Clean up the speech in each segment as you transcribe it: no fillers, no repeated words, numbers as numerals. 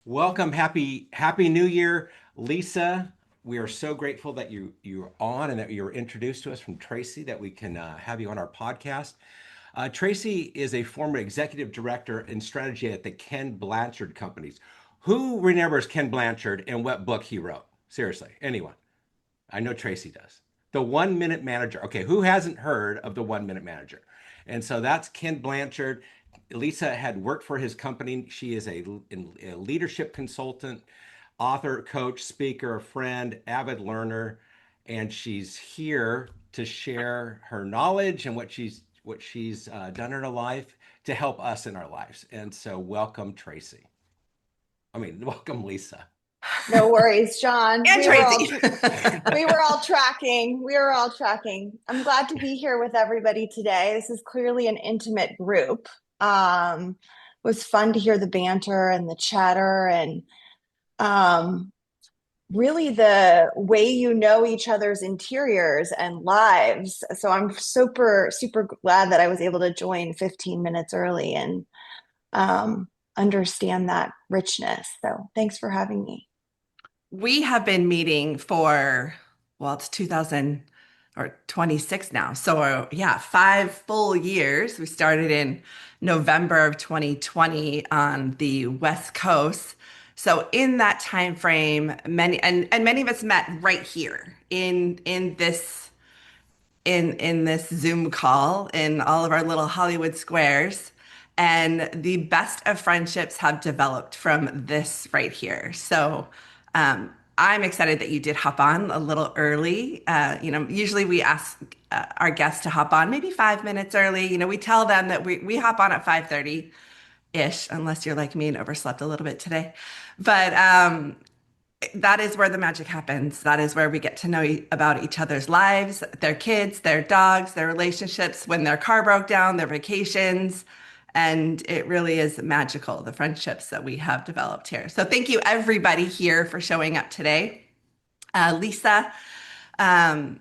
Welcome, happy New Year, Lisa. We are so grateful that you're on and that you were introduced to us from Tracy that we can have you on our podcast. Tracy is a former executive director in strategy at the Ken Blanchard Companies. Who remembers Ken Blanchard and what book he wrote? Seriously, anyone? I know Tracy does. The 1 Minute Manager. Okay, who hasn't heard of the 1 Minute Manager? And so that's Ken Blanchard. Lisa had worked for his company. She is a leadership consultant, author, coach, speaker, friend, avid learner, and she's here to share her knowledge and what she's done in her life to help us in our lives. And so, welcome, Tracy. Welcome, Lisa. No worries, John. And Tracy. We were all tracking. We were all tracking. I'm glad to be here with everybody today. This is clearly an intimate group. It was fun to hear the banter and the chatter and um, really the way you know each other's interiors and lives. So I'm super, super glad that I was able to join 15 minutes early and understand that richness. So thanks for having me. We have been meeting for, well, it's 2000 or 26 now. So, yeah, 5 full years. We started in November of 2020 on the West Coast. So, in that time frame, many of us met right here in this Zoom call in all of our little Hollywood squares. And the best of friendships have developed from this right here. So I'm excited that you did hop on a little early. Usually we ask our guests to hop on maybe 5 minutes early. We tell them that we hop on at 5:30 ish, unless you're like me and overslept a little bit today. But that is where the magic happens. That is where we get to know about each other's lives, their kids, their dogs, their relationships, when their car broke down, their vacations. And it really is magical, the friendships that we have developed here. So thank you, everybody here, for showing up today. Lisa, um,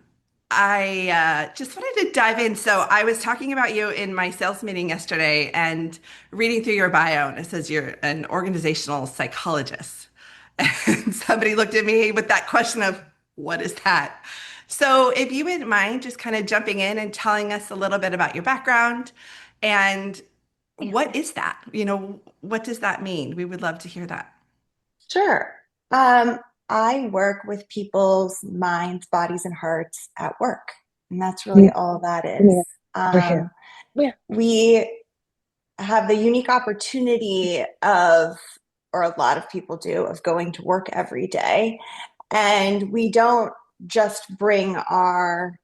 I just wanted to dive in. So I was talking about you in my sales meeting yesterday and reading through your bio, and it says you're an organizational psychologist. And somebody looked at me with that question of, what is that? So if you wouldn't mind just kind of jumping in and telling us a little bit about your background and what is that? What does that mean? We would love to hear that. Sure. Um, I work with people's minds, bodies, and hearts at work. And that's really all that is. Over here. We have the unique opportunity of, or a lot of people do, of going to work every day. And we don't just bring our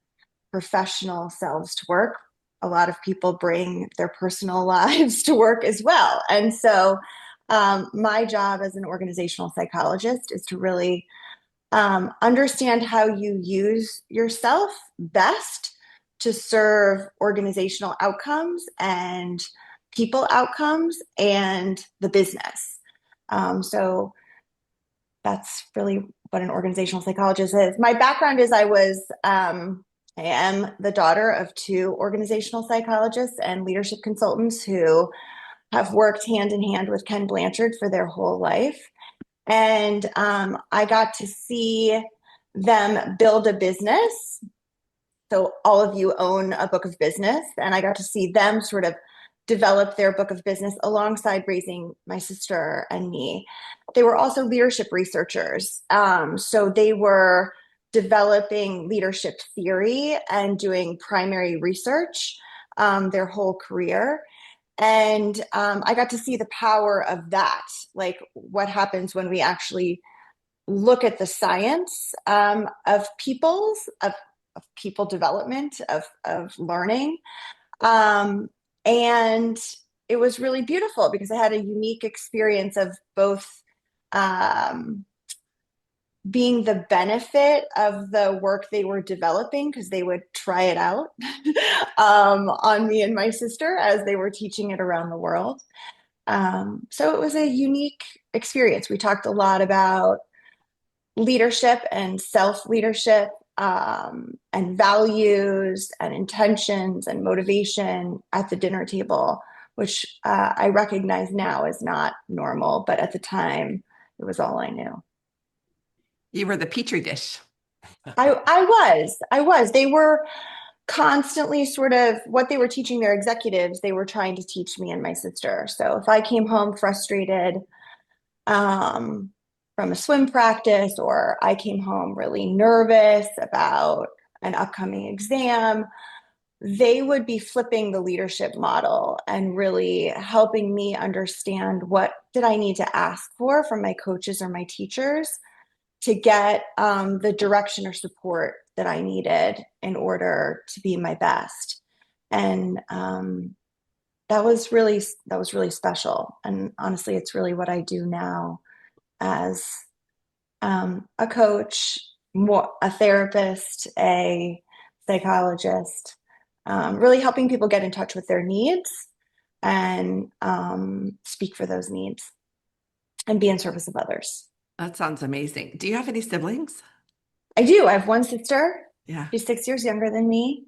professional selves to work. A lot of people bring their personal lives to work as well. And so my job as an organizational psychologist is to really understand how you use yourself best to serve organizational outcomes and people outcomes and the business. So that's really what an organizational psychologist is. My background is I am the daughter of two organizational psychologists and leadership consultants who have worked hand in hand with Ken Blanchard for their whole life. And I got to see them build a business. So all of you own a book of business, and I got to see them sort of develop their book of business alongside raising my sister and me. They were also leadership researchers. So they were developing leadership theory and doing primary research their whole career. And I got to see the power of that, like what happens when we actually look at the science of people development, of learning. And it was really beautiful because I had a unique experience of both being the benefit of the work they were developing because they would try it out on me and my sister as they were teaching it around the world. So it was a unique experience. We talked a lot about leadership and self-leadership and values and intentions and motivation at the dinner table, which I recognize now is not normal, but at the time It was all I knew. You were the petri dish. I was. They were constantly sort of what they were teaching their executives, they were trying to teach me and my sister. So if I came home frustrated um, from a swim practice, or I came home really nervous about an upcoming exam, they would be flipping the leadership model and really helping me understand what did I need to ask for from my coaches or my teachers to get the direction or support that I needed in order to be my best. And that was really special. And honestly, it's really what I do now as a coach, more a therapist, a psychologist, really helping people get in touch with their needs and speak for those needs and be in service of others. That sounds amazing. Do you have any siblings? I do. I have one sister. Yeah. She's 6 years younger than me.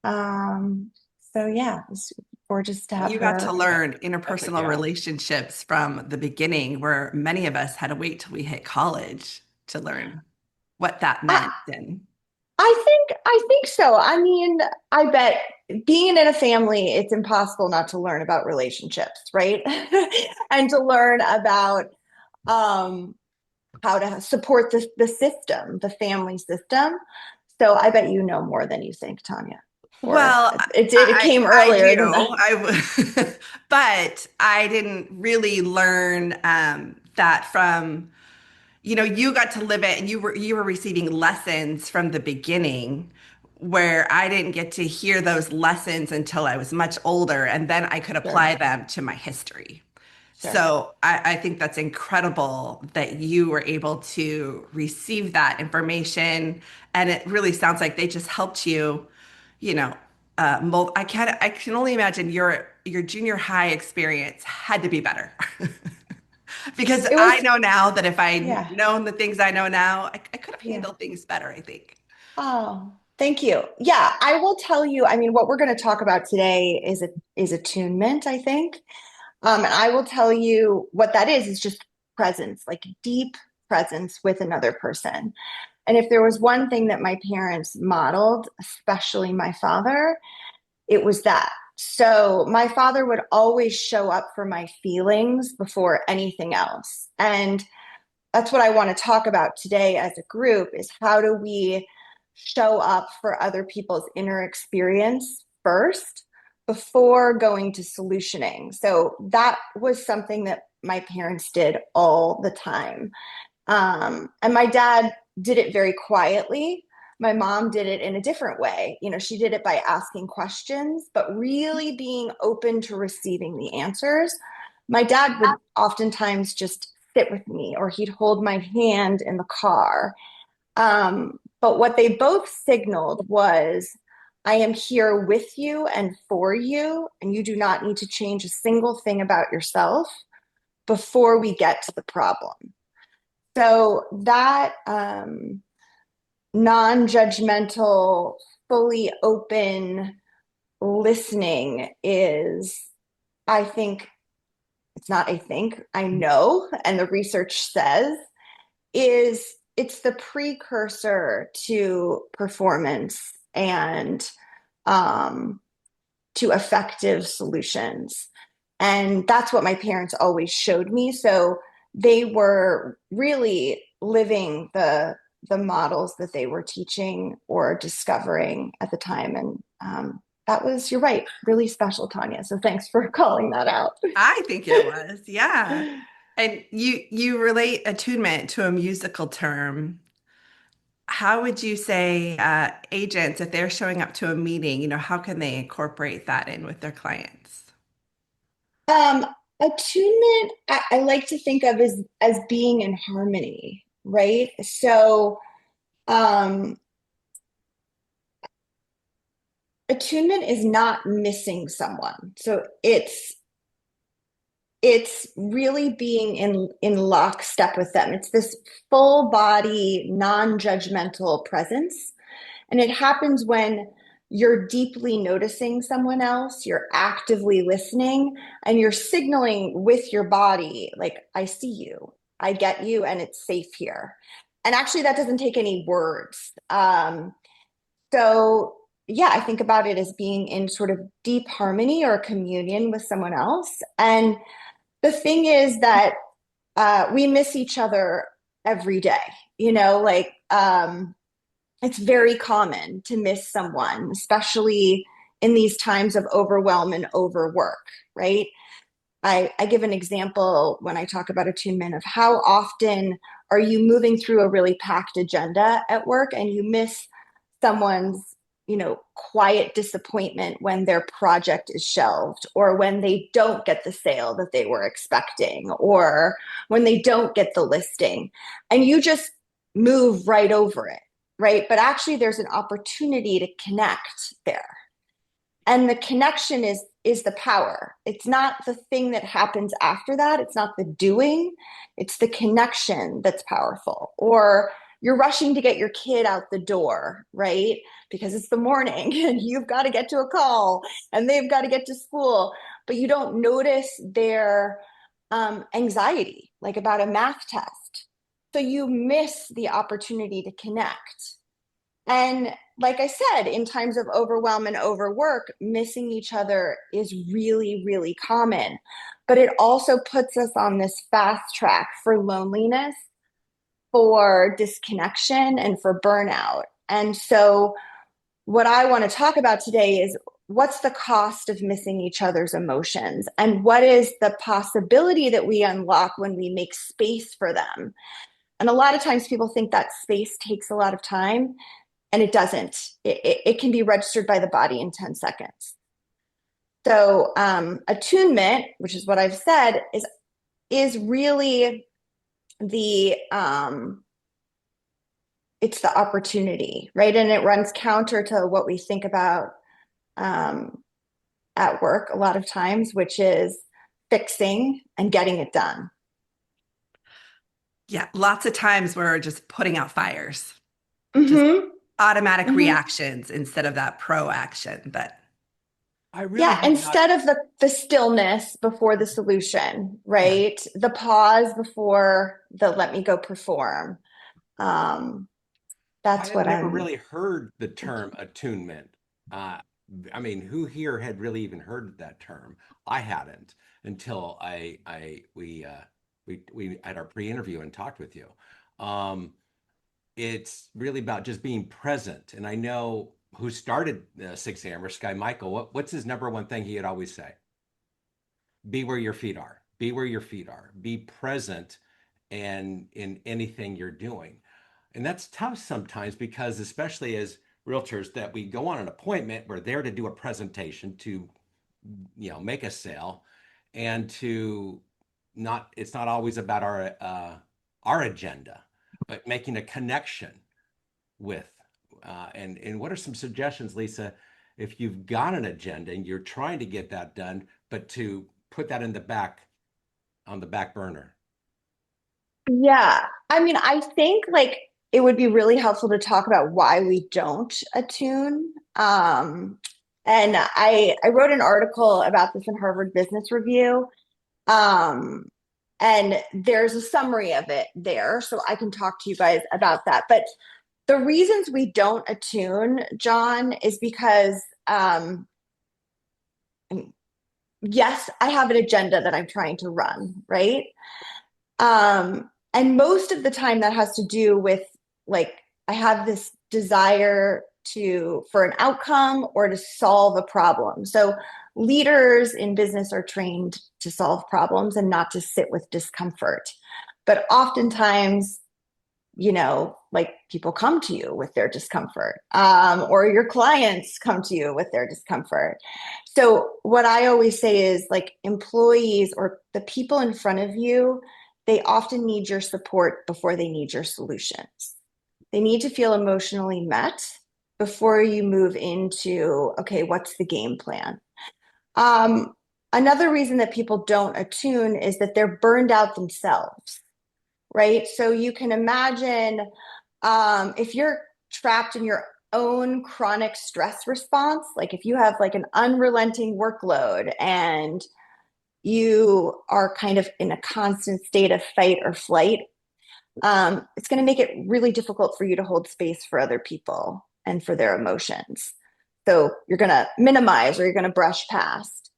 Um, so yeah, it's gorgeous to have You got to her. learn That's interpersonal yeah. relationships from the beginning, where many of us had to wait till we hit college to learn what that I, meant. And I think so. I mean, I bet being in a family, it's impossible not to learn about relationships, right? And to learn about um, how to support the system, the family system. So I bet you know more than you think, Tanya. Or well, it came I earlier than that. do. But I didn't really learn that from, you got to live it, and you were receiving lessons from the beginning, where I didn't get to hear those lessons until I was much older, and then I could apply Sure, them to my history. sure. So I think that's incredible that you were able to receive that information. And it really sounds like they just helped you, you know, mold. I can only imagine your junior high experience had to be better. Because It I was, know now that if I'd yeah, known the things I know now, I could have yeah. handled things better, I think. Oh, thank you. Yeah, I will tell you. I mean, what we're going to talk about today is attunement, I think. And I will tell you what that is just presence, like deep presence with another person. And if there was one thing that my parents modeled, especially my father, it was that. So my father would always show up for my feelings before anything else. And that's what I want to talk about today as a group is how do we show up for other people's inner experience first before going to solutioning. So that was something that my parents did all the time. And my dad did it very quietly. My mom did it in a different way. You know, she did it by asking questions, but really being open to receiving the answers. My dad would oftentimes just sit with me, or he'd hold my hand in the car. But what they both signaled was, I am here with you and for you, and you do not need to change a single thing about yourself before we get to the problem. So that non-judgmental, fully open listening is, I think, it's not I think, I know, and the research says, is it's the precursor to performance and um, to effective solutions. And that's what my parents always showed me. So they were really living the models that they were teaching or discovering at the time. And that was, you're right, really special, Tanya. So thanks for calling that out. I think it was, yeah. And you relate attunement to a musical term. How would you say agents, if they're showing up to a meeting, how can they incorporate that in with their clients? Um, Attunement, I like to think of as being in harmony, right? So um, attunement is not missing someone. So it's really being in lockstep with them. It's this full body, non-judgmental presence. And it happens when you're deeply noticing someone else, you're actively listening, and you're signaling with your body, like, I see you, I get you, and it's safe here. And actually, that doesn't take any words. So, yeah, I think about it as being in sort of deep harmony or communion with someone else. And the thing is that we miss each other every day, like it's very common to miss someone, especially in these times of overwhelm and overwork, right? I give an example when I talk about attunement of how often are you moving through a really packed agenda at work and you miss someone's quiet disappointment when their project is shelved, or when they don't get the sale that they were expecting, or when they don't get the listing, and you just move right over it, right? But actually there's an opportunity to connect there, and the connection is the power. It's not the thing that happens after that. It's not the doing. It's the connection that's powerful. Or you're rushing to get your kid out the door, right? Because it's the morning and you've got to get to a call and they've got to get to school, but you don't notice their anxiety, like about a math test. So you miss the opportunity to connect. And like I said, in times of overwhelm and overwork, missing each other is really, really common. But it also puts us on this fast track for loneliness, for disconnection, and for burnout. And so, what I want to talk about today is what's the cost of missing each other's emotions? And what is the possibility that we unlock when we make space for them? And a lot of times people think that space takes a lot of time, and it doesn't. It can be registered by the body in 10 seconds. So attunement, which is what I've said, is really the it's the opportunity, right? And it runs counter to what we think about at work a lot of times, which is fixing and getting it done. Yeah, lots of times we're just putting out fires, just Mm-hmm. automatic Mm-hmm. reactions instead of that proaction. But I really Yeah, have not. instead of the stillness before the solution, Yeah, right? The pause before the let me go perform. Um, I that's had what never I'm really heard the term thinking. attunement. Uh, I mean, who here had really even heard that term? I hadn't until we had our pre-interview and talked with you. Um, it's really about just being present. And I know who started 6 a.m. Sky Michael. What's his number one thing he would always say? Be where your feet are. Be where your feet are. Be present and in anything you're doing. And that's tough sometimes because especially as realtors that we go on an appointment, we're there to do a presentation to, make a sale and to not, it's not always about our agenda, but making a connection with. And what are some suggestions, Lisa, if you've got an agenda and you're trying to get that done, but to put that in the back on the back burner? Yeah. I mean, I think like it would be really helpful to talk about why we don't attune. And I wrote an article about this in Harvard Business Review. Um, and there's a summary of it there, so I can talk to you guys about that. But the reasons we don't attune, John, is because yes, I have an agenda that I'm trying to run, right? And most of the time that has to do with like I have this desire for an outcome or to solve a problem. So leaders in business are trained to solve problems and not to sit with discomfort. But oftentimes, like people come to you with their discomfort, or your clients come to you with their discomfort. So, what I always say is like employees or the people in front of you, they often need your support before they need your solutions. They need to feel emotionally met before you move into, okay, what's the game plan? Um, Another reason that people don't attune is that they're burned out themselves, right? So you can imagine if you're trapped in your own chronic stress response, like if you have like an unrelenting workload and you are kind of in a constant state of fight or flight, it's going to make it really difficult for you to hold space for other people and for their emotions. So you're going to minimize or you're going to brush past.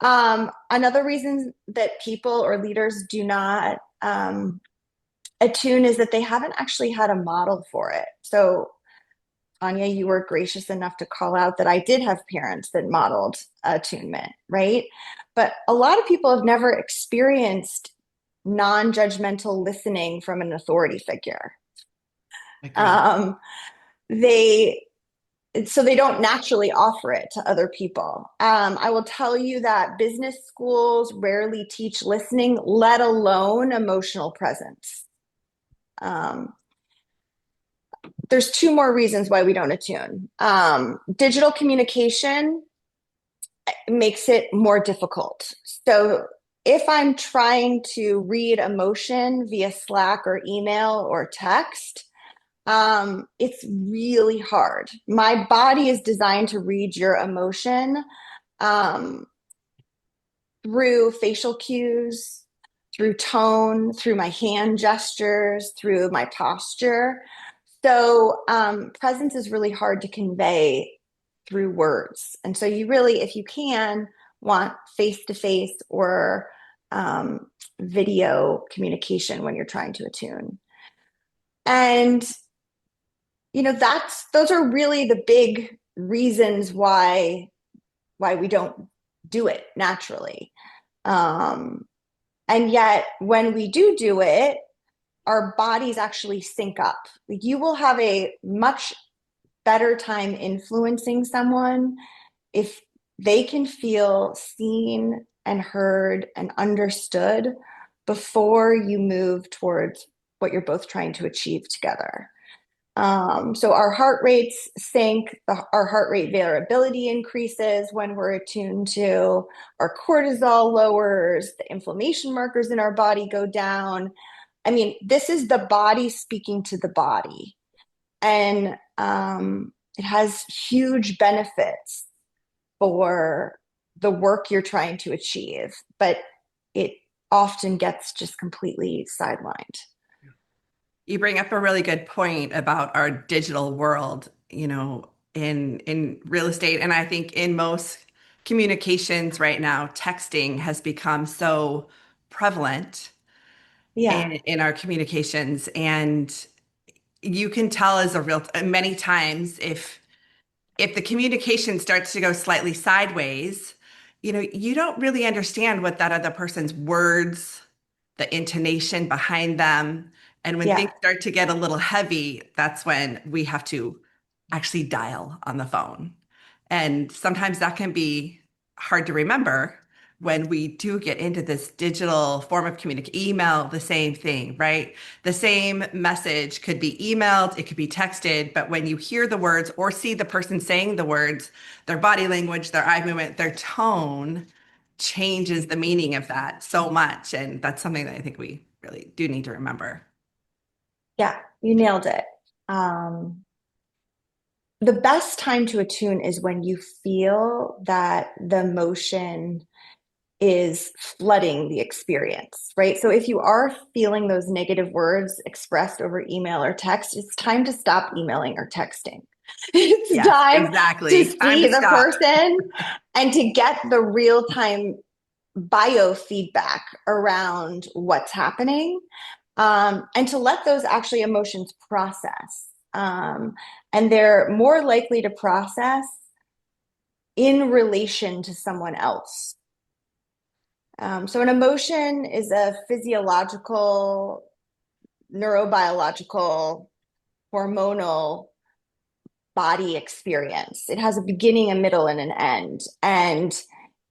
Another reason that people or leaders do not attune is that they haven't actually had a model for it. So, Tanya, you were gracious enough to call out that I did have parents that modeled attunement, right? But a lot of people have never experienced non-judgmental listening from an authority figure. Agreed. They so they don't naturally offer it to other people. I will tell you that business schools rarely teach listening, let alone emotional presence. There's two more reasons why we don't attune. Digital communication makes it more difficult. So if I'm trying to read emotion via Slack or email or text, it's really hard. My body is designed to read your emotion um, through facial cues, through tone, through my hand gestures, through my posture. So presence is really hard to convey through words. And so you really, if you can, want face-to-face or video communication when you're trying to attune. And those are really the big reasons why we don't do it naturally. And yet when we do it, our bodies actually sync up. Like, you will have a much better time influencing someone if they can feel seen and heard and understood before you move towards what you're both trying to achieve together. So our heart rates sync, our heart rate variability increases when we're attuned to, our cortisol lowers, the inflammation markers in our body go down. I mean, this is the body speaking to the body. And it has huge benefits for the work you're trying to achieve, but it often gets just completely sidelined. You bring up a really good point about our digital world, in real estate. And I think in most communications right now, texting has become so prevalent Yeah. in our communications. And you can tell as a real many times if the communication starts to go slightly sideways, you don't really understand what that other person's words, the intonation behind them. And when things Yeah. start to get a little heavy, that's when we have to actually dial on the phone. And sometimes that can be hard to remember when we do get into this digital form of communication. Email, the same thing, right? The same message could be emailed, it could be texted, but when you hear the words or see the person saying the words, their body language, their eye movement, their tone changes the meaning of that so much. And that's something that I think we really do need to remember. Yeah, you nailed it. The best time to attune is when you feel that the emotion is flooding the experience, right? So if you are feeling those negative words expressed over email or text, it's time to stop emailing or texting. It's Yes, time to exactly. Time see to the stop. person and to get the real time biofeedback around what's happening, and to let those actually emotions process. And they're more likely to process in relation to someone else. So an emotion is a physiological, neurobiological, hormonal body experience. It has a beginning, a middle, and an end. And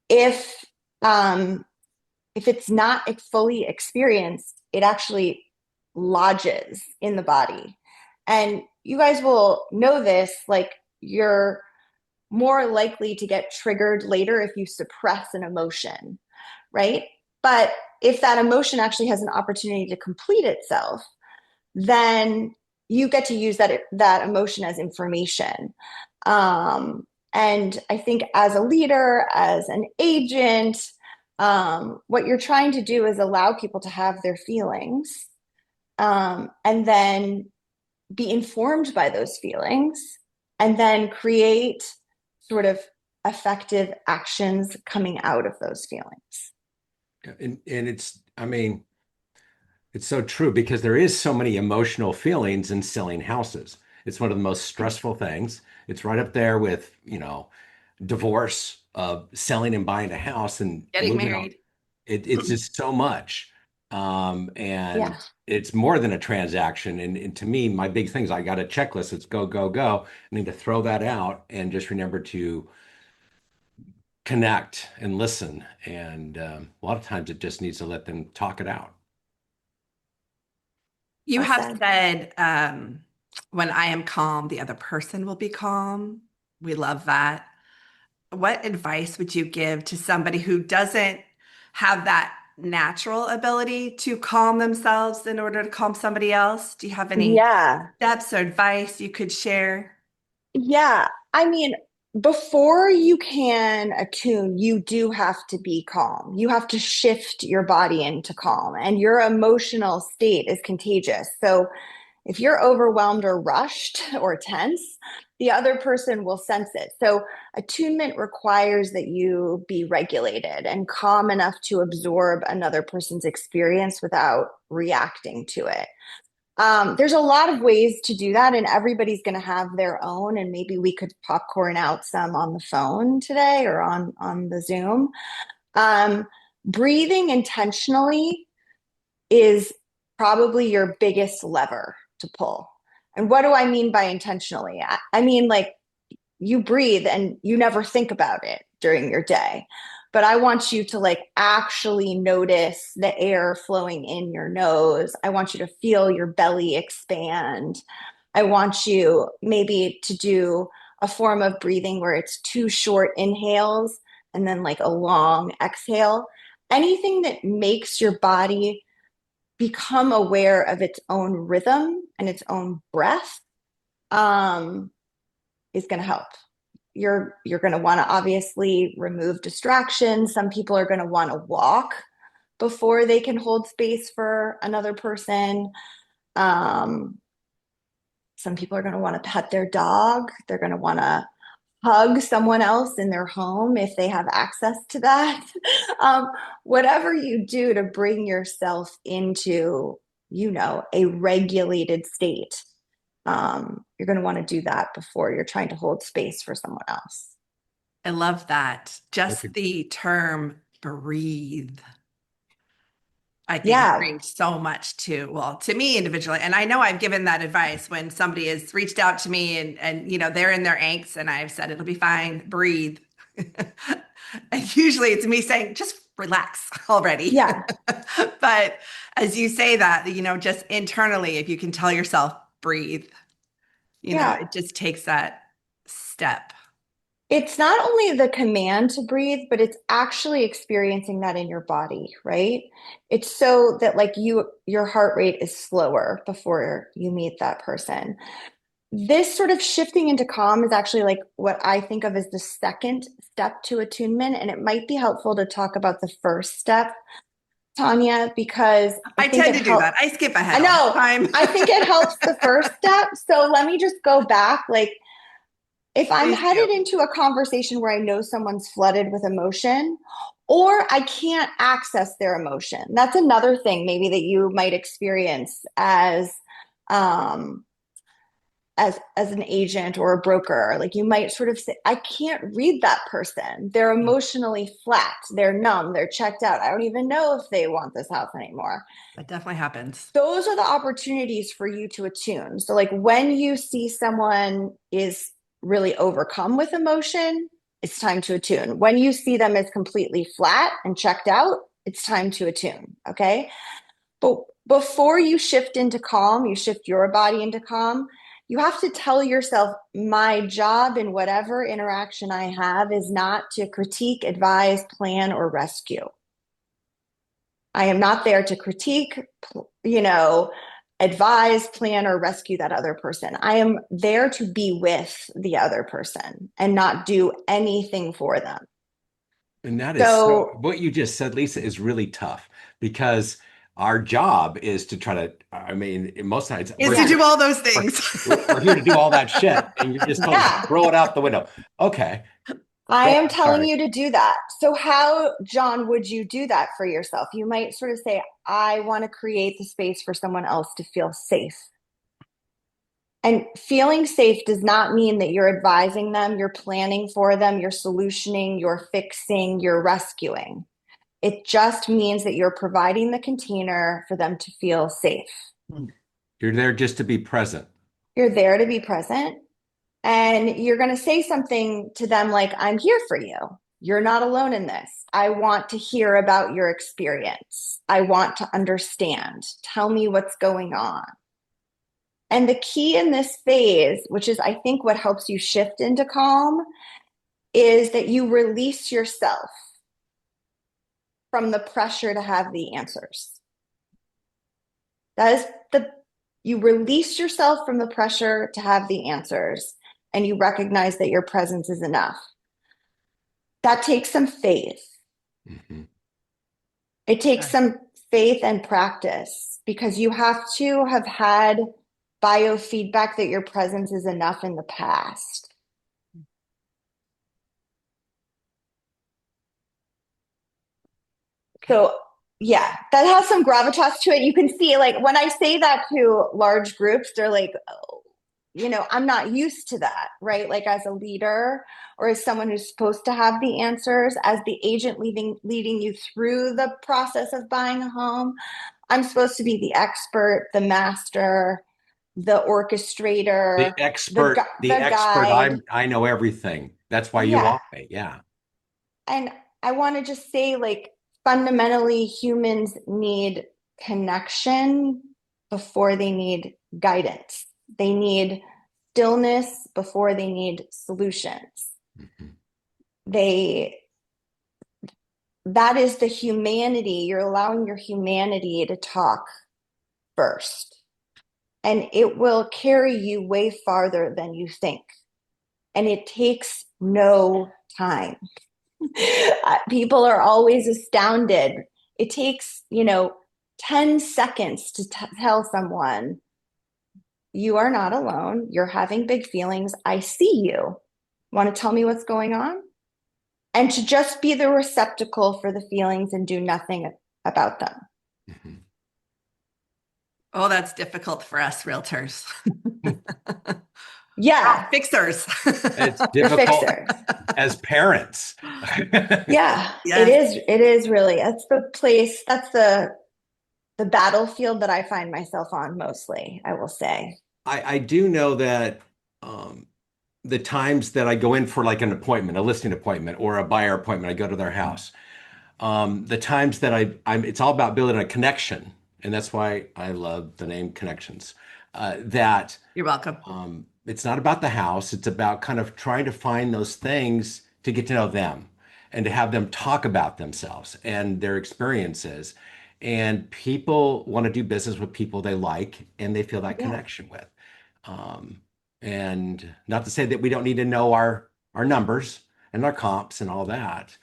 if um, if it's not fully experienced, it actually lodges in the body. And you guys will know this, like, you're more likely to get triggered later if you suppress an emotion, right? But if that emotion actually has an opportunity to complete itself, then you get to use that emotion as information. And I think as a leader, as an agent, What you're trying to do is allow people to have their feelings, and then be informed by those feelings, and then create sort of effective actions coming out of those feelings. And I mean, it's so true because there is so many emotional feelings in selling houses. It's one of the most stressful things. It's right up there with, divorce, selling and buying a house and Getting moving on. married. It's just so much. Yeah. And it's more than a transaction. And to me, my big thing is I got a checklist. It's go, go, go. I need to throw that out and just remember to connect and listen. And a lot of times it just needs to let them talk it out. You Well have said. said, when I am calm, the other person will be calm. We love that. What advice would you give to somebody who doesn't have that natural ability to calm themselves in order to calm somebody else? Do you have any Yeah. steps or advice you could share? Yeah. I mean, before you can attune, you do have to be calm. You have to shift your body into calm, and your emotional state is contagious. So if you're overwhelmed or rushed or tense, the other person will sense it. So attunement requires that you be regulated and calm enough to absorb another person's experience without reacting to it. There's a lot of ways to do that, and everybody's going to have their own. And maybe we could popcorn out some on the phone today or on the Zoom. Um, Breathing intentionally is probably your biggest lever to pull. And what do I mean by intentionally? I mean, like, you breathe and you never think about it during your day. But I want you to like actually notice the air flowing in your nose. I want you to feel your belly expand. I want you maybe to do a form of breathing where it's two short inhales and then like a long exhale. Anything that makes your body become aware of its own rhythm and its own breath, um, is going to help. You're going to want to obviously remove distractions. Some people are going to want to walk before they can hold space for another person. Um, some people are going to want to pet their dog. They're going to want to hug someone else in their home if they have access to that. um, Whatever you do to bring yourself into, a regulated state, you're going to want to do that before you're trying to hold space for someone else. I love that. That's a, Just the term breathe. I think it Yeah, brings so much to me individually. And I know I've given that advice when somebody has reached out to me and they're in their angst and I've said, it'll be fine, breathe. And usually it's me saying, just relax already. yeah, But as you say that, just internally, if you can tell yourself, breathe, yeah. it just takes that step. It's not only the command to breathe, but it's actually experiencing that in your body, right? It's so that like your heart rate is slower before you meet that person. This sort of shifting into calm is actually like what I think of as the second step to attunement. And it might be helpful to talk about the first step, Tanya, because I I think tend it to do helps. that. I skip I ahead all the know. time. I think it helps the first step. So let me just go back. Like, if I'm Please do. headed into a conversation where I know someone's flooded with emotion, or I can't access their emotion, that's another thing maybe that you might experience um, as an agent or a broker. Like, you might sort of say, I can't read that person. They're emotionally flat. They're numb. They're checked out. I don't even know if they want this house anymore. That definitely happens. Those are the opportunities for you to attune. So like when you see someone is really overcome with emotion, it's time to attune. When you see them as completely flat and checked out, it's time to attune. Okay. But before you shift into calm, you shift your body into calm, you have to tell yourself, my job in whatever interaction I have is not to critique, advise, plan, or rescue. I am not there to critique, advise, plan, or rescue that other person. I am there to be with the other person and not do anything for them. And that is so, So, what you just said, Lisa, is really tough because our job is to try to, I mean, most times Is to do all those things. we're here to do all that shit. And you're just telling us to yeah, throw it out the window. Okay. I Go am on. telling Sorry. you to do that. So, how, John, would you do that for yourself? You might sort of say, I want to create the space for someone else to feel safe. And feeling safe does not mean that you're advising them, you're planning for them, you're solutioning, you're fixing, you're rescuing. It just means that you're providing the container for them to feel safe. You're there just to be present. You're there to be present, and you're going to say something to them like, I'm here for you. You're not alone in this. I want to hear about your experience. I want to understand. Tell me what's going on. And the key in this phase, which is, I think, what helps you shift into calm, is that you release yourself from the pressure to have the answers. That is you release yourself from the pressure to have the answers, and you recognize that your presence is enough. That takes some faith. Mhm. It takes some faith and practice, because you have to have had biofeedback that your presence is enough in the past. So, yeah, that has some gravitas to it. You can see, like, when I say that to large groups, they're like, oh, I'm not used to that, right? Like, as a leader or as someone who's supposed to have the answers, as the agent leading you through the process of buying a home, I'm supposed to be the expert, the master, the orchestrator, The the expert, guide. I know everything. That's why you Yeah. want me. Yeah. And I want to just say, like, fundamentally, humans need connection before they need guidance. They need stillness before they need solutions. Mhm. They, that is the humanity. You're allowing your humanity to talk first, and it will carry you way farther than you think. And it takes no time. People are always astounded. It takes, 10 seconds to tell someone, you are not alone. You're having big feelings. I see you. Want to tell me what's going on? And to just be the receptacle for the feelings and do nothing about them. Mhm. Oh, that's difficult for us realtors. Yeah, Fixers. It's you're difficult fixers. as parents. Yeah, it Yes. is. It is really. That's the place. That's the battlefield that I find myself on mostly, I will say. I do know that the times that I go in for like an appointment, a listing appointment or a buyer appointment, I go to their house. The times that it's all about building a connection, and that's why I love the name Connections. That You're welcome. it's not about the house; it's about kind of trying to find those things to get to know them and to have them talk about themselves and their experiences. And people want to do business with people they like and they feel that Yeah. connection with. Um, and not to say that we don't need to know our numbers and our comps and all that,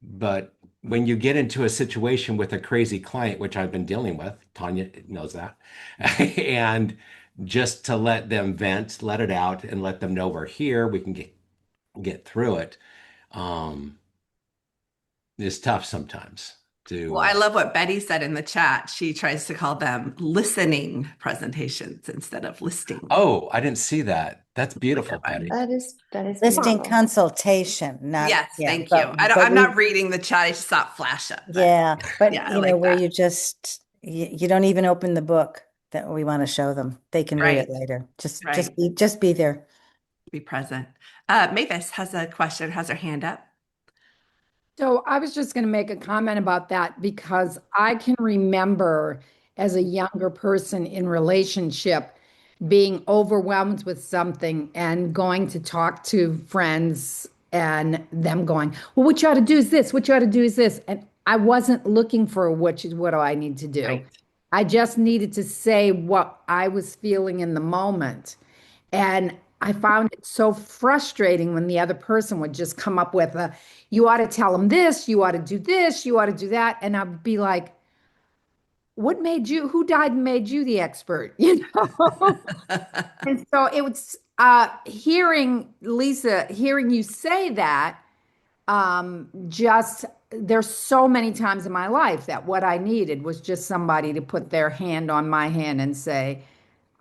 but when you get into a situation with a crazy client, which I've been dealing with, Tanya knows that, and just to let them vent, let it out, and let them know we're here, we can get through it, um, is tough sometimes Well, to. I love what Betty said in the chat. She tries to call them listening presentations instead of listing. Oh, I didn't see that. That's Like beautiful, that one. Betty. That is Listing beautiful. consultation, not, Yes, yeah, thank you. but I'm we, not reading the chat. I just saw it flash up, but yeah, but yeah, I like where that. you just, you don't even open the book that we want to show them. They can read it Right, later. Just, right. just be there. Be present. Mavis has a question, has her hand up. So I was just going to make a comment about that because I can remember as a younger person in relationship being overwhelmed with something and going to talk to friends and them going, well, what you ought to do is this, what you ought to do is this. And I wasn't looking for what do I need to do? Right. I just needed to say what I was feeling in the moment. And I found it so frustrating when the other person would just come up with a, you ought to tell them this, you ought to do this, you ought to do that. And I'd be like, what made you, who died and made you the expert? You know? And so it was hearing Lisa, hearing you say that, just there's so many times in my life that what I needed was just somebody to put their hand on my hand and say,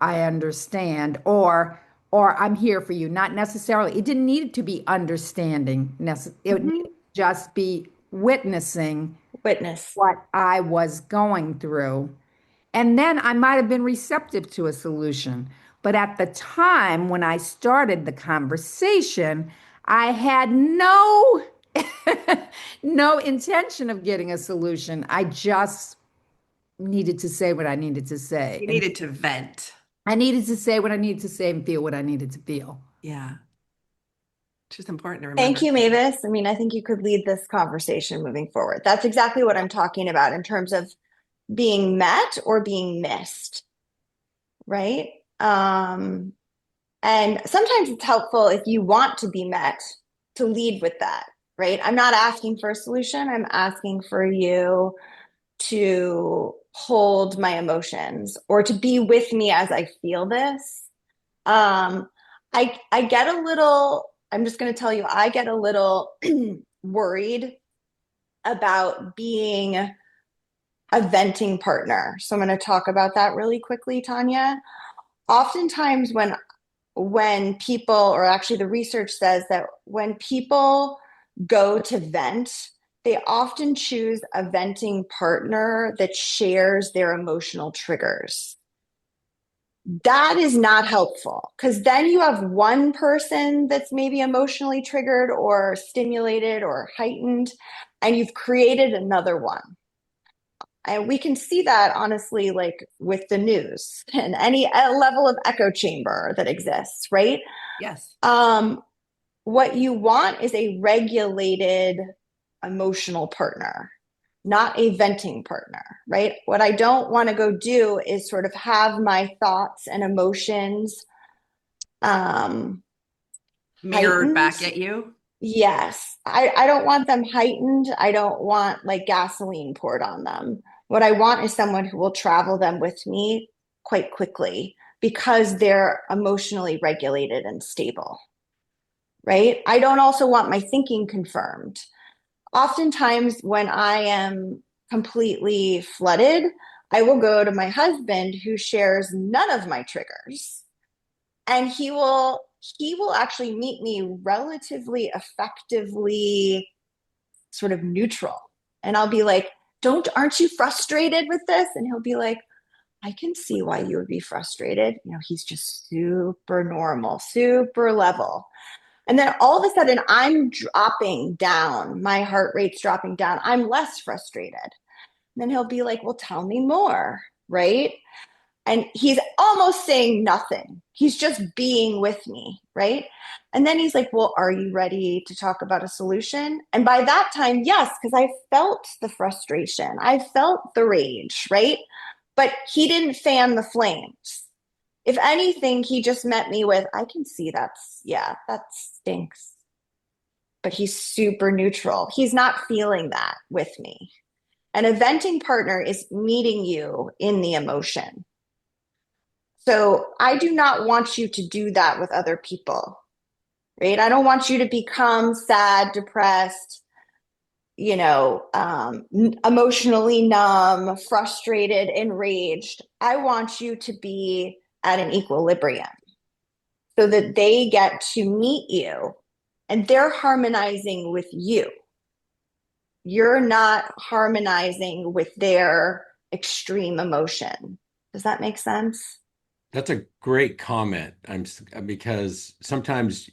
I understand, or I'm here for you. Not necessarily, it didn't need to be understanding. It needed Mhm. to just be witnessing Witness. what I was going through. And then I might have been receptive to a solution. But at the time when I started the conversation, I had no no intention of getting a solution. I just needed to say what I needed to say. You And needed to vent. I needed to say what I needed to say and feel what I needed to feel. Yeah. Which is important to Thank remember. you, Mavis. I mean, I think you could lead this conversation moving forward. That's exactly what I'm talking about in terms of being met or being missed, right? And sometimes it's helpful if you want to be met to lead with that, right? I'm not asking for a solution. I'm asking for you to hold my emotions or to be with me as I feel this. Um, I get a little, I'm just going to tell you, I get a little worried about being a venting partner. So I'm going to talk about that really quickly, Tanya. Oftentimes when people, or actually the research says that when people go to vent, they often choose a venting partner that shares their emotional triggers. That is not helpful because then you have one person that's maybe emotionally triggered or stimulated or heightened, and you've created another one. And we can see that honestly, like with the news and any level of echo chamber that exists, right? Yes. What you want is a regulated emotional partner, not a venting partner, right? What I don't want to go do is sort of have my thoughts and emotions Mirrored heightened. back at you. Yes, I don't want them heightened. I don't want like gasoline poured on them. What I want is someone who will travel them with me quite quickly because they're emotionally regulated and stable, right? I don't also want my thinking confirmed. Oftentimes, when I am completely flooded, I will go to my husband who shares none of my triggers, and he will actually meet me relatively effectively sort of neutral. And I'll be like, "Don't aren't you frustrated with this?" And he'll be like, "I can see why you would be frustrated." You know, he's just super normal, super level. And then all of a sudden, I'm dropping down. My heart rate's dropping down. I'm less frustrated. And then he'll be like, "Well, tell me more." Right. And he's almost saying nothing. He's just being with me. Right. And then he's like, "Well, are you ready to talk about a solution?" And by that time, yes, because I felt the frustration, I felt the rage. Right. But he didn't fan the flames. If anything, he just met me with, "I can see yeah, that stinks." But he's super neutral. He's not feeling that with me. And a venting partner is meeting you in the emotion. So I do not want you to do that with other people, right? I don't want you to become sad, depressed, emotionally numb, frustrated, enraged. I want you to be at an equilibrium so that they get to meet you and they're harmonizing with you. You're not harmonizing with their extreme emotion. Does that make sense? That's a great comment. Because sometimes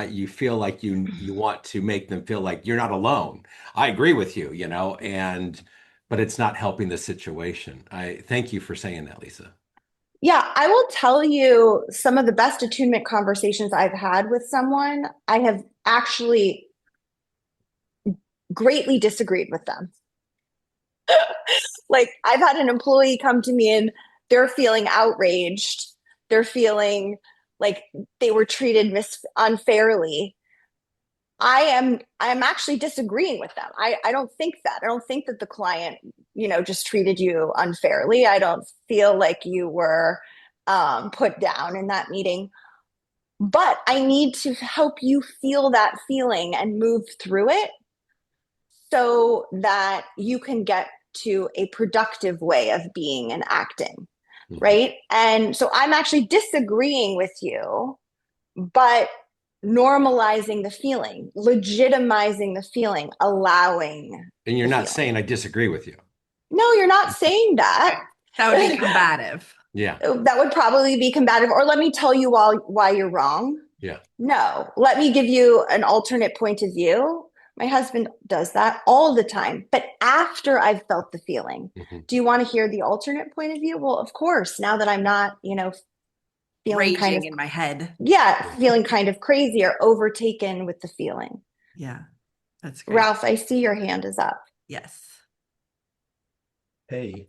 you feel like you want to make them feel like you're not alone. I agree with you, and but it's not helping the situation. I thank you for saying that, Lisa. Yeah, I will tell you some of the best attunement conversations I've had with someone. I have actually greatly disagreed with them. Like, I've had an employee come to me and they're feeling outraged. They're feeling like they were treated unfairly, I'm actually disagreeing with them. I don't think that. I don't think that the client, just treated you unfairly. I don't feel like you were put down in that meeting. But I need to help you feel that feeling and move through it so that you can get to a productive way of being and acting, right? And so I'm actually disagreeing with you, but normalizing the feeling, legitimizing the feeling, allowing. And you're the not feeling. saying I disagree with you. No, you're not saying that. That would be combative. Yeah. That would probably be combative. Or let me tell you why you're wrong. Yeah. No, let me give you an alternate point of view. My husband does that all the time. But after I've felt the feeling, do you want to hear the alternate point of view? Well, of course, now that I'm not, feeling Raging kind of in my head. Yeah, feeling kind of crazy or overtaken with the feeling. Yeah, that's great. Ralph, I see your hand is up. Yes. Hey,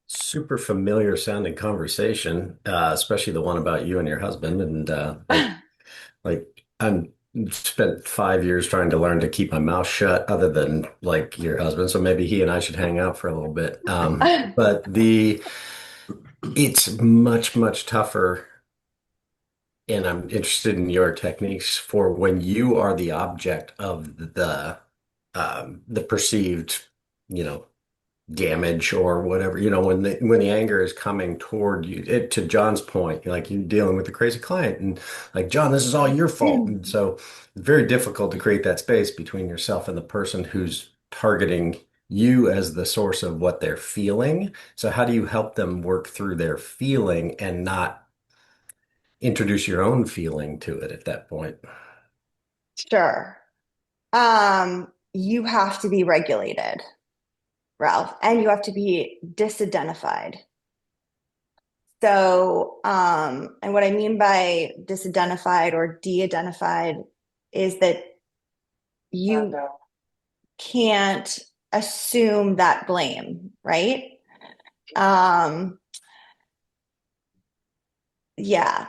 super familiar sounding conversation, especially the one about you and your husband. And I'm spent 5 years trying to learn to keep my mouth shut, other than like your husband. So maybe he and I should hang out for a little bit. But it's much, much tougher. And I'm interested in your techniques for when you are the object of the perceived, damage or whatever, when the anger is coming toward you. To John's point, like you're dealing with a crazy client and like, John, this is all your fault. And so it's very difficult to create that space between yourself and the person who's targeting you as the source of what they're feeling. So how do you help them work through their feeling and not introduce your own feeling to it at that point? Sure. You have to be regulated, Ralph, and you have to be disidentified. So, and what I mean by disidentified or de-identified is that you can't assume that blame, right? Yeah.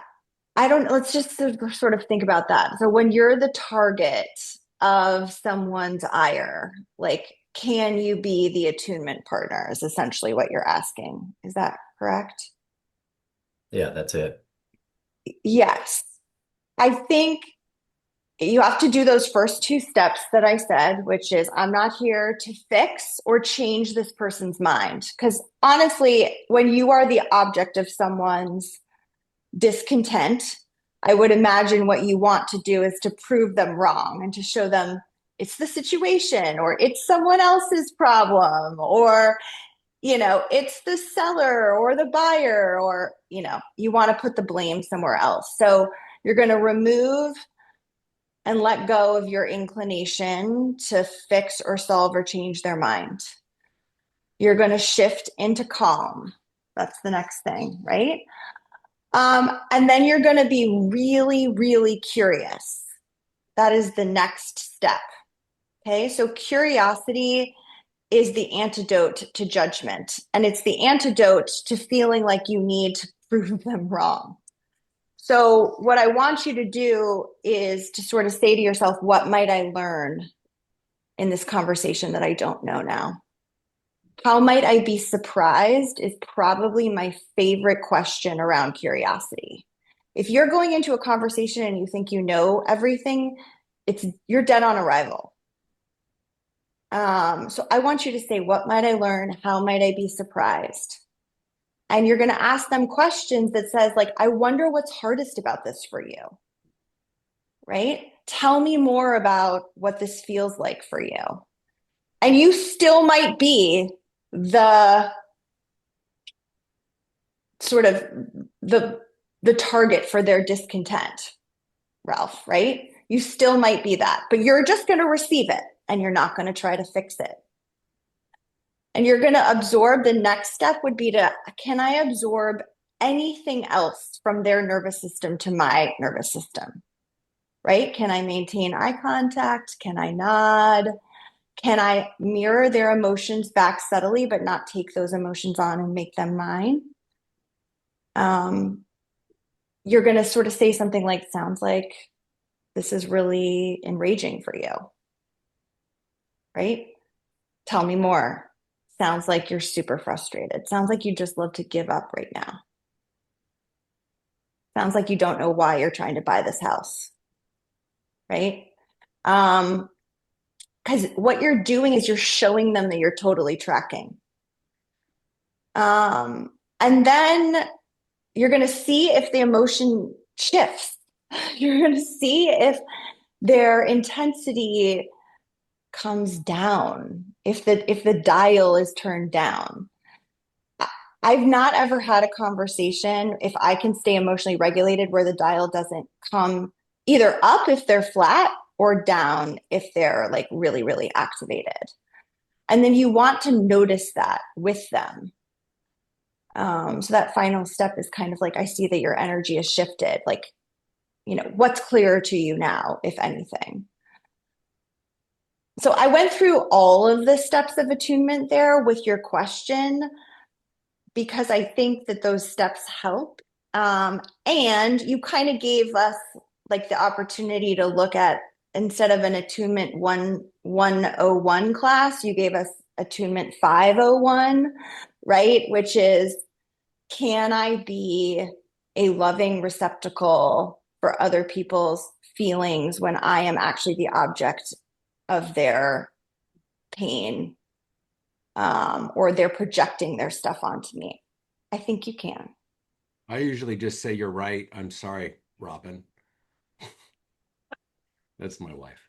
Let's just sort of think about that. So when you're the target of someone's ire, like, can you be the attunement partner is essentially what you're asking. Is that correct? Yeah, that's it. Yes. I think you have to do those first two steps that I said, which is I'm not here to fix or change this person's mind. Because honestly, when you are the object of someone's discontent, I would imagine what you want to do is to prove them wrong and to show them it's the situation or it's someone else's problem or, it's the seller or the buyer or, you want to put the blame somewhere else. So you're going to remove and let go of your inclination to fix or solve or change their mind. You're going to shift into calm. That's the next thing, right? And then you're going to be really, really curious. That is the next step. Okay, so curiosity is the antidote to judgment, and it's the antidote to feeling like you need to prove them wrong. So what I want you to do is to sort of say to yourself, what might I learn in this conversation that I don't know now? How might I be surprised is probably my favorite question around curiosity. If you're going into a conversation and you think you know everything, you're dead on arrival. So I want you to say, what might I learn? How might I be surprised? And you're going to ask them questions that says, like, I wonder what's hardest about this for you, right? Tell me more about what this feels like for you. And you still might be the sort of the target for their discontent, Ralph, right? You still might be that, but you're just going to receive it and you're not going to try to fix it. And you're going to absorb. The next step would be can I absorb anything else from their nervous system to my nervous system, right? Can I maintain eye contact? Can I nod? Can I mirror their emotions back subtly, but not take those emotions on and make them mine? you're going to sort of say something like, sounds like this is really enraging for you, right? Tell me more. Sounds like you're super frustrated. Sounds like you just love to give up right now. Sounds like you don't know why you're trying to buy this house, right? Because what you're doing is you're showing them that you're totally tracking. And then you're going to see if the emotion shifts. You're going to see if their intensity comes down, if the dial is turned down. I've not ever had a conversation, if I can stay emotionally regulated, where the dial doesn't come either up if they're flat or down if they're like really, really activated. And then you want to notice that with them. So that final step is kind of like, I see that your energy has shifted. Like, what's clear to you now, if anything? So I went through all of the steps of attunement there with your question, because I think that those steps help. And you kind of gave us like the opportunity to look at, instead of an attunement 101 class, you gave us attunement 501, right? Which is, can I be a loving receptacle for other people's feelings when I am actually the object of their pain, or they're projecting their stuff onto me? I think you can. I usually just say, you're right. I'm sorry, Robin. That's my wife.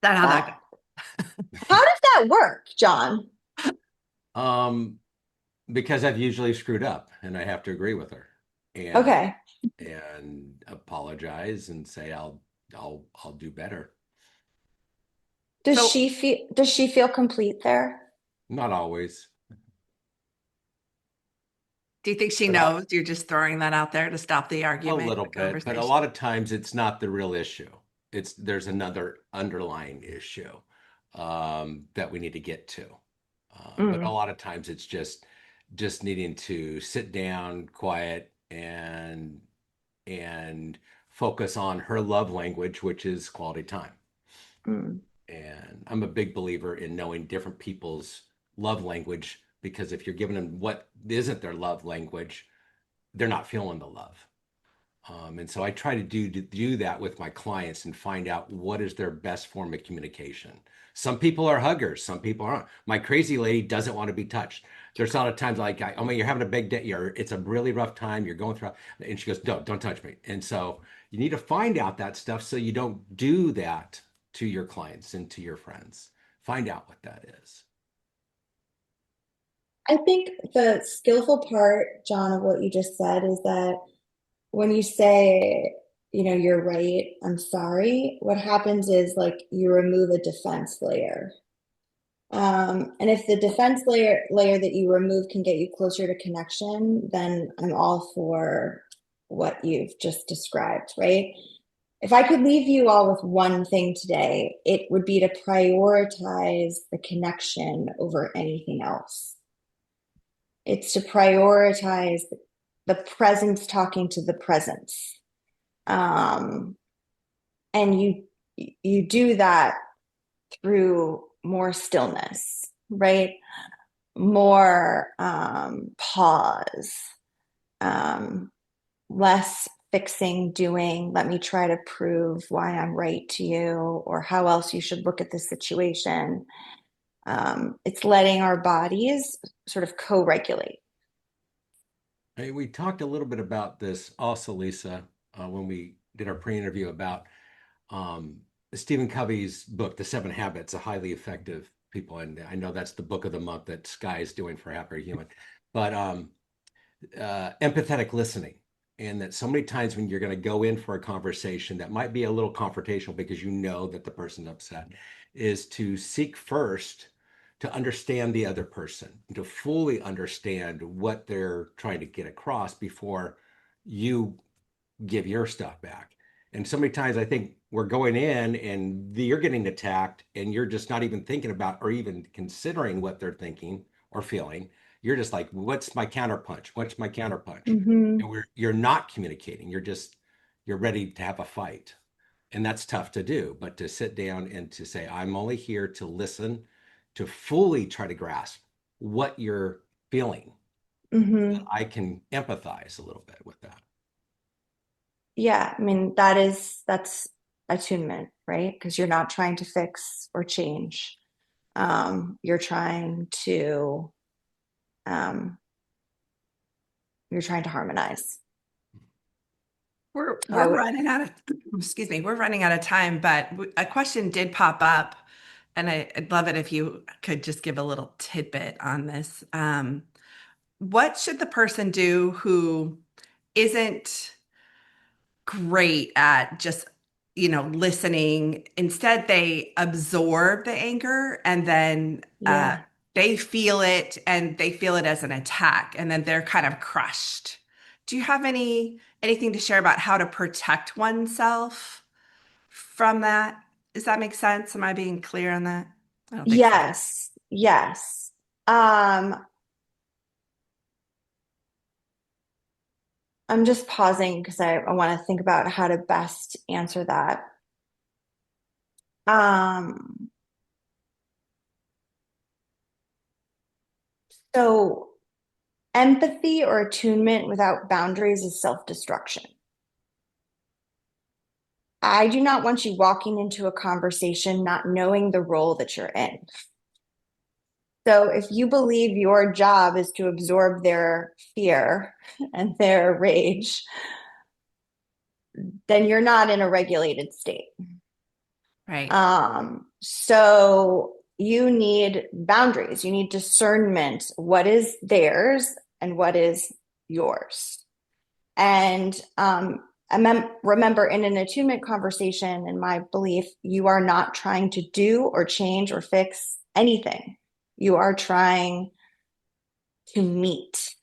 That how that How does that work, John? Um, because I've usually screwed up and I have to agree with her Okay. and apologize and say I'll do better. Does So she feel complete there? Not always. do you think she But knows you're just throwing that out there to stop the a argument, little the bit, but a conversation? lot of times it's not the real issue. There's another underlying issue that we need to get to. But a Mm, lot of times it's just needing to sit down, quiet, and focus on her love language, which is quality time. mm. And I'm a big believer in knowing different people's love language, because if you're giving them what isn't their love language, they're not feeling the love. And so I try to do that with my clients and find out what is their best form of communication. Some people are huggers, some people aren't. My crazy lady doesn't want to be touched. There's a lot of times like, oh man, you're having a big day, it's a really rough time, you're going through, and she goes, don't touch me. And so you need to find out that stuff so you don't do that to your clients and to your friends. Find out what that is. I think the skillful part, John, of what you just said is that when you say, you're right, I'm sorry, what happens is like you remove a defense layer. And if the defense layer that you remove can get you closer to connection, then I'm all for what you've just described, right? If I could leave you all with one thing today, it would be to prioritize the connection over anything else. It's to prioritize the presence talking to the presence. Um, and you do that through more stillness, right? More pause, less fixing, doing, let me try to prove why I'm right to you or how else you should look at the situation. It's letting our bodies sort of co-regulate. Hey, we talked a little bit about this also, Lisa, when we did our pre-interview about um, Stephen Covey's book, The Seven Habits of Highly Effective People. And I know that's the book of the month that Sky is doing for Happier Human. But empathetic listening. And that so many times when you're going to go in for a conversation that might be a little confrontational because you know that the person's upset, is to seek first to understand the other person, to fully understand what they're trying to get across before you give your stuff back. And so many times I think we're going in and you're getting attacked and you're just not even thinking about or even considering what they're thinking or feeling. You're just like, what's my counterpunch? What's my counterpunch? Mm-hmm. And you're not communicating. You're ready to have a fight. And that's tough to do, but to sit down and to say, I'm only here to listen, to fully try to grasp what you're feeling. Mm-hmm. I can empathize a little bit with that. Yeah, I mean, that's attunement, right? Because you're not trying to fix or change. You're trying to um, you're trying to harmonize. We're How, running out of excuse me, we're running out of time, but a question did pop up, and I'd love it if you could just give a little tidbit on this. What should the person do who isn't great at just, listening? Instead, they absorb the anger and then yeah. they feel it and they feel it as an attack, and then they're kind of crushed. Do you have anything to share about how to protect oneself from that? Does that make sense? Am I being clear on that? I don't think so. Yes, yes. Um, I'm just pausing because I want to think about how to best answer that. Um, so empathy or attunement without boundaries is self-destruction. I do not want you walking into a conversation not knowing the role that you're in. So if you believe your job is to absorb their fear and their rage, then you're not in a regulated state. Right. So you need boundaries, you need discernment, what is theirs and what is yours. And remember, in an attunement conversation, in my belief, you are not trying to do or change or fix anything. You are trying to meet.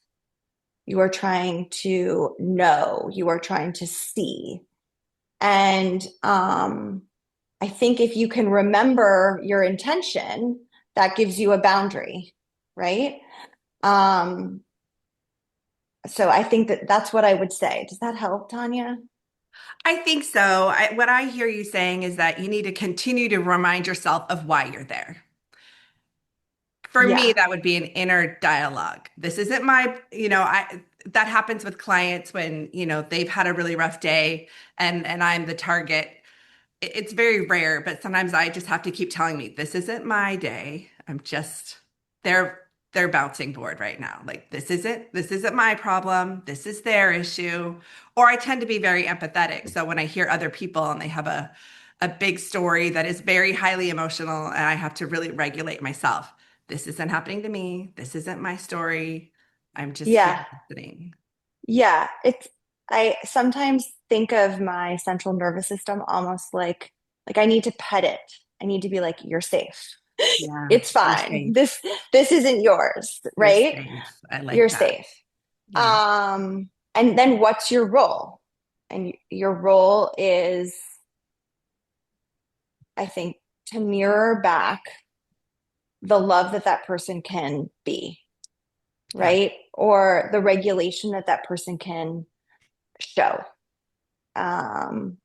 You are trying to know. You are trying to see. And I think if you can remember your intention, that gives you a boundary, right? Um, so I think that that's what I would say. Does that help, Tanya? I think so. What I hear you saying is that you need to continue to remind yourself of why you're there. For me, Yeah. that would be an inner dialogue. This isn't that happens with clients when, they've had a really rough day and I'm the target. It's very rare, but sometimes I just have to keep telling me, this isn't my day. I'm just their bouncing board right now. Like this isn't my problem. This is their issue. Or I tend to be very empathetic. So when I hear other people and they have a big story that is very highly emotional and I have to really regulate myself. This isn't happening to me. This isn't my story. I'm just here Yeah. listening. Yeah. I sometimes think of my central nervous system almost like I need to pet it. I need to be like, you're safe. Yeah, It's you're fine. safe. This isn't yours, You're right? safe. I like You're that. safe. Yeah. And then what's your role? And your role is, I think, to mirror back the love that that person can be, Yeah. right? Or the regulation that that person can show, the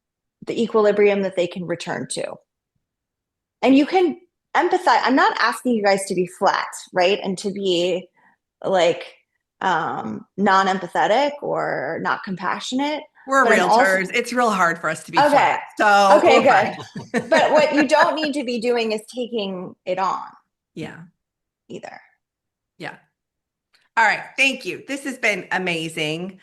equilibrium that they can return to. And you can empathize. I'm not asking you guys to be flat, right? And to be like non-empathetic or not compassionate. We're But I'm also realtors. It's real hard for us to be okay. flat. So Okay, we're good. fine. But what you don't need to be doing is taking it on Yeah. either. Yeah. All right. Thank you. This has been amazing.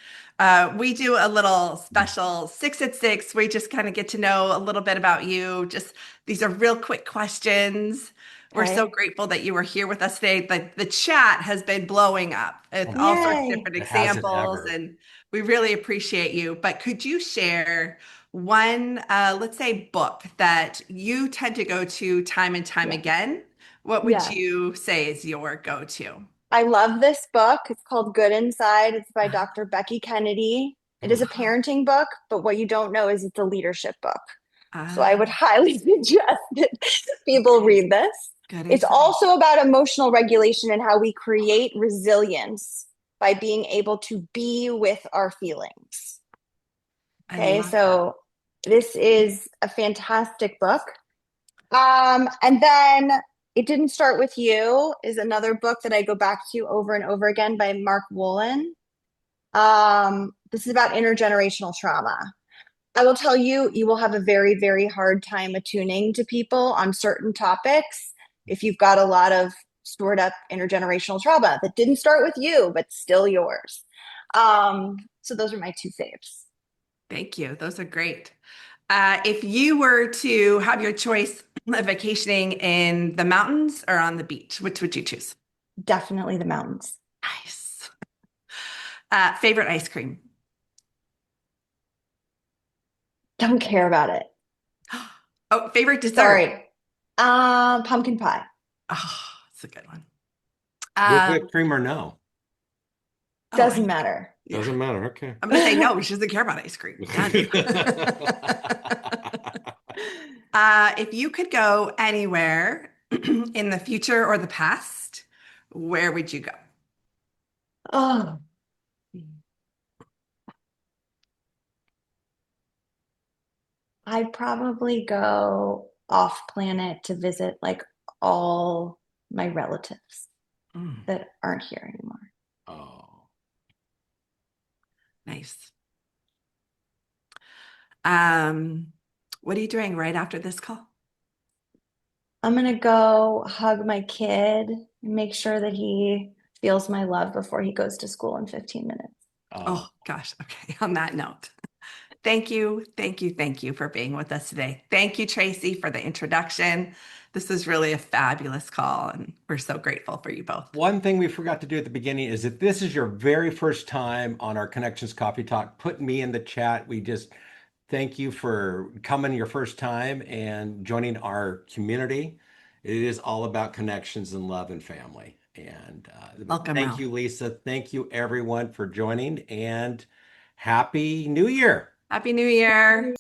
We do a little special 6 at 6. We just kind of get to know a little bit about you. Just these are real quick questions. We're so Okay. grateful that you were here with us today. The chat has been blowing up with all sorts of Yay. different It hasn't examples, ever. and we really appreciate you. But could you share one, let's say, book that you tend to go to time and time Yeah. again? What would Yeah. you say is your go-to? I love this book. It's called Good Inside. It's by Dr. Becky Kennedy. It is a Ooh, parenting book, but what you don't know is it's a leadership book. So I would highly suggest that people read this. Good It's advice. also about emotional regulation and how we create resilience by being able to be with our feelings. I Okay, love so this is a fantastic book. And then It Didn't Start With You is another book that I go back to over and over again by Mark Wolin. This is about intergenerational trauma. I will tell you, you will have a very, very hard time attuning to people on certain topics if you've got a lot of stored up intergenerational trauma that didn't start with you, but still yours. So those are my two faves. Thank you. Those are great. If you were to have your choice of vacationing in the mountains or on the beach, which would you choose? Definitely the mountains. Nice. Favorite ice cream? Don't care about it. Oh, favorite dessert? Sorry. Pumpkin pie. Oh, it's a good one. With whipped cream or no? Doesn't matter. Doesn't matter. Okay. I'm going to say no. She doesn't care about ice cream. Done. If you could go anywhere in the future or the past, where would you go? Oh, I'd probably go off planet to visit like all my relatives Mm, that aren't here anymore. Oh. nice. What are you doing right after this call? I'm gonna go hug my kid and make sure that he feels my love before he goes to school in 15 minutes. Oh, gosh. Okay. On that note, thank you. Thank you. Thank you for being with us today. Thank you, Tracy, for the introduction. This was really a fabulous call, and we're so grateful for you both. One thing we forgot to do at the beginning is if this is your very first time on our Connections Coffee Talk, put me in the chat. We just thank you for coming your first time and joining our community. It is all about connections and love and family. And Welcome, thank Ralph. you, Lisa. Thank you, everyone, for joining. And Happy New Year. Happy New Year.